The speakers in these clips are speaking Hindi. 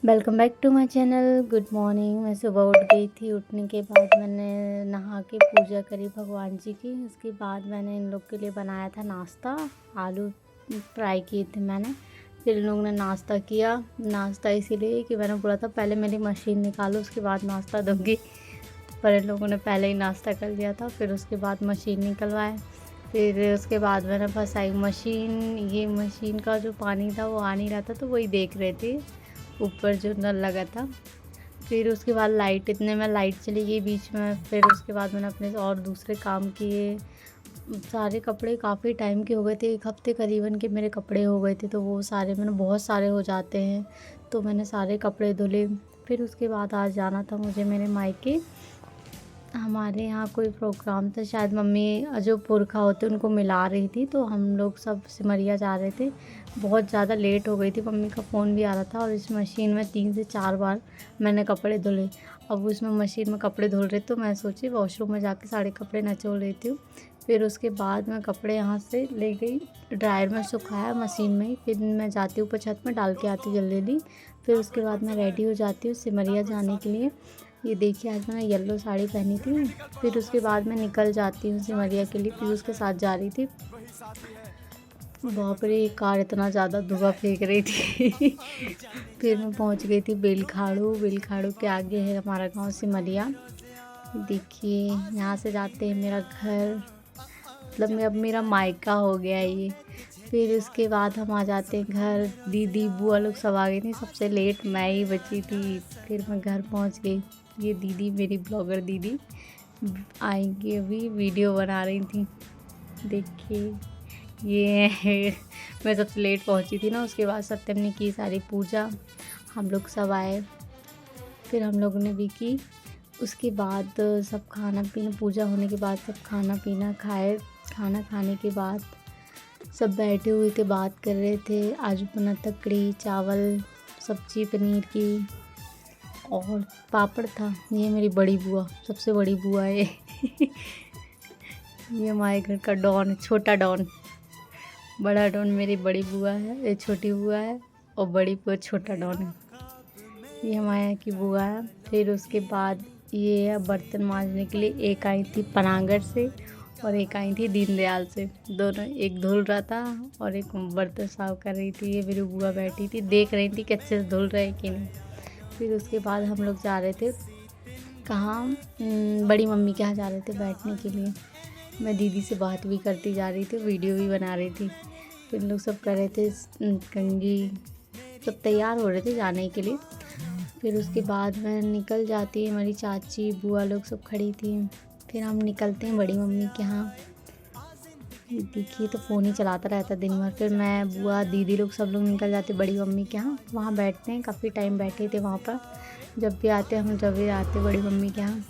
Welcome back to my channel. Good morning. मैं सुबह उठ गई थी। उठने के बाद मैंने नहा के पूजा करी भगवान जी की। उसके बाद मैंने इन लोग के लिए बनाया था नाश्ता। आलू फ्राई किए थे मैंने। फिर इन लोगों ने नाश्ता किया। नाश्ता इसीलिए कि मैंने बोला था पहले मेरी मशीन निकालो उसके बाद नाश्ता दूँगी, पर इन लोगों ने पहले ही नाश्ता कर लिया था। फिर उसके बाद मशीन निकलवाए। फिर उसके बाद मैंने फँसाई मशीन। ये मशीन का जो पानी था वो आ नहीं रहा था, तो वही देख रहे थे ऊपर जो नल लगा था। फिर उसके बाद लाइट, इतने में लाइट चली गई बीच में। फिर उसके बाद मैंने अपने और दूसरे काम किए। सारे कपड़े काफ़ी टाइम के हो गए थे, 1 हफ़्ते करीबन के मेरे कपड़े हो गए थे, तो वो सारे मैंने, बहुत सारे हो जाते हैं, तो मैंने सारे कपड़े धुले। फिर उसके बाद आज जाना था मुझे मेरे मायके। हमारे यहाँ कोई प्रोग्राम था, शायद मम्मी जो पुरखा होते उनको मिला रही थी, तो हम लोग सब सिमरिया जा रहे थे। बहुत ज़्यादा लेट हो गई थी, मम्मी का फ़ोन भी आ रहा था, और इस मशीन में 3 से 4 बार मैंने कपड़े धुले। अब उसमें मशीन में कपड़े धुल रहे, तो मैं सोची वॉशरूम में जाके सारे कपड़े निचोड़ लेती हूँ। फिर उसके बाद मैं कपड़े यहाँ से ले गई, ड्रायर में सुखाया मशीन में ही। फिर मैं जाती हूँ ऊपर छत में, डाल के आती हूँ जल्दी। फिर उसके बाद मैं रेडी हो जाती हूँ सिमरिया जाने के लिए। ये देखिए आज मैंने येलो साड़ी पहनी थी। फिर उसके बाद मैं निकल जाती हूँ सिमरिया के लिए। पीयूष के साथ जा रही थी। बाप रे, कार इतना ज़्यादा धुआं फेंक रही थी। फिर मैं पहुँच गई थी बेलखाड़ू। बेलखाड़ू के आगे है हमारा गांव सिमरिया। देखिए यहाँ से जाते हैं मेरा घर, मतलब अब मेरा मायका हो गया ये। फिर उसके बाद हम आ जाते हैं घर। दीदी बुआ लोग सब आ गई थी, सबसे लेट मैं ही बची थी। फिर मैं घर पहुंच गई। ये दीदी, मेरी ब्लॉगर दीदी आएंगी, अभी वीडियो बना रही थी। देखिए ये मैं सबसे लेट पहुंची थी ना। उसके बाद सत्यम ने की सारी पूजा, हम लोग सब आए, फिर हम लोगों ने भी की। उसके बाद सब खाना पीना, पूजा होने के बाद सब खाना पीना खाए। खाना खाने के बाद सब बैठे हुए थे, बात कर रहे थे। आज बना था कढ़ी चावल, सब्जी पनीर की, और पापड़ था। ये मेरी बड़ी बुआ, सबसे बड़ी बुआ है ये हमारे घर का डॉन, छोटा डॉन। बड़ा डॉन मेरी बड़ी बुआ है, ये छोटी बुआ है, और बड़ी बुआ छोटा डॉन है। ये हमारे यहाँ की बुआ है। फिर उसके बाद ये है बर्तन मांजने के लिए। एक आई थी पनागर से और एक आई थी दीनदयाल से। दोनों, एक धुल रहा था और एक बर्तन साफ कर रही थी। ये मेरी बुआ बैठी थी, देख रही थी कि अच्छे से धुल रहे कि नहीं। फिर उसके बाद हम लोग जा रहे थे कहाँ, बड़ी मम्मी के यहाँ जा रहे थे बैठने के लिए। मैं दीदी से बात भी करती जा रही थी, वीडियो भी बना रही थी। फिर लोग सब कर रहे थे कंघी, सब तैयार हो रहे थे जाने के लिए। फिर उसके बाद मैं निकल जाती है, हमारी चाची बुआ लोग सब खड़ी थी। फिर हम निकलते हैं बड़ी मम्मी के यहाँ। देखिए तो फ़ोन ही चलाता रहता दिन भर। फिर मैं, बुआ, दीदी लोग सब लोग निकल जाते बड़ी मम्मी के यहाँ। वहाँ बैठते हैं, काफ़ी टाइम बैठे थे वहाँ पर। जब भी आते हम, जब भी आते बड़ी मम्मी के यहाँ।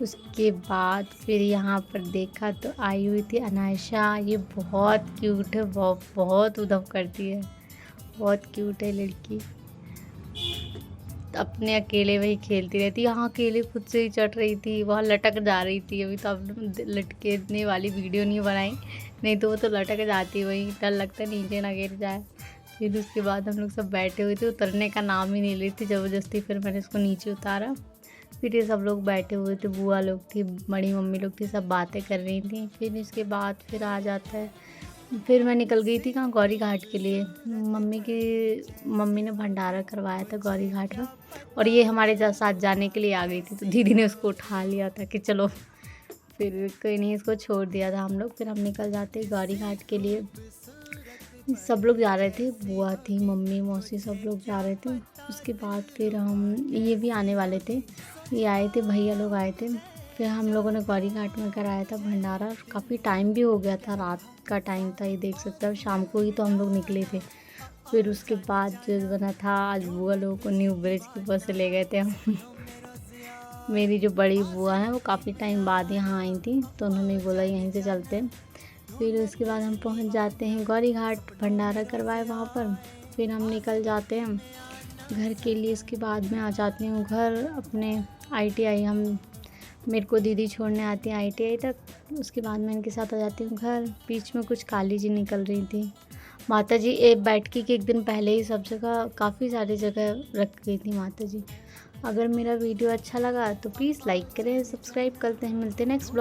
उसके बाद फिर यहाँ पर देखा तो आई हुई थी अनायशा। ये बहुत क्यूट है, बहुत बहुत उधम करती है, बहुत क्यूट है लड़की। अपने अकेले वही खेलती रहती। यहाँ अकेले खुद से ही चढ़ रही थी, वहाँ लटक जा रही थी। अभी तो अब लटकने वाली वीडियो नहीं बनाई, नहीं तो वो तो लटक जाती, वही डर लगता है नीचे ना गिर जाए। फिर उसके बाद हम लोग सब बैठे हुए थे, उतरने का नाम ही नहीं लेती ज़बरदस्ती। फिर मैंने इसको नीचे उतारा। फिर ये सब लोग बैठे हुए थे, बुआ लोग थी, बड़ी मम्मी लोग थी, सब बातें कर रही थी। फिर इसके बाद फिर आ जाता है। फिर मैं निकल गई थी कहाँ, गौरी घाट के लिए। मम्मी ने भंडारा करवाया था गौरी घाट में, और ये हमारे साथ जाने के लिए आ गई थी, तो दीदी ने उसको उठा लिया था कि चलो। फिर कोई नहीं, इसको छोड़ दिया था हम लोग। फिर हम निकल जाते गौरी घाट के लिए। सब लोग जा रहे थे, बुआ थी, मम्मी, मौसी, सब लोग जा रहे थे। उसके बाद फिर ये भी आने वाले थे, ये आए थे, भैया लोग आए थे। फिर हम लोगों ने गौरी घाट में कराया था भंडारा। काफ़ी टाइम भी हो गया था, रात का टाइम था, ये देख सकते हो, शाम को ही तो हम लोग निकले थे। फिर उसके बाद जो बना था, आज बुआ लोगों को न्यू ब्रिज की बस से ले गए थे हम मेरी जो बड़ी बुआ है वो काफ़ी टाइम बाद यहाँ आई थी, तो उन्होंने बोला यहीं से चलते हैं। फिर उसके बाद हम पहुँच जाते हैं गौरी घाट, भंडारा करवाए वहाँ पर। फिर हम निकल जाते हैं घर के लिए। इसके बाद मैं आ जाती हूँ घर अपने ITI। मेरे को दीदी छोड़ने आती है ITI तक। उसके बाद मैं इनके साथ आ जाती हूँ घर। बीच में कुछ काली जी निकल रही थी, माता जी बैठकी के एक दिन पहले ही सब जगह काफ़ी सारी जगह रख गई थी माता जी। अगर मेरा वीडियो अच्छा लगा तो प्लीज़ लाइक करें, सब्सक्राइब करते हैं। मिलते हैं नेक्स्ट ब्लॉग।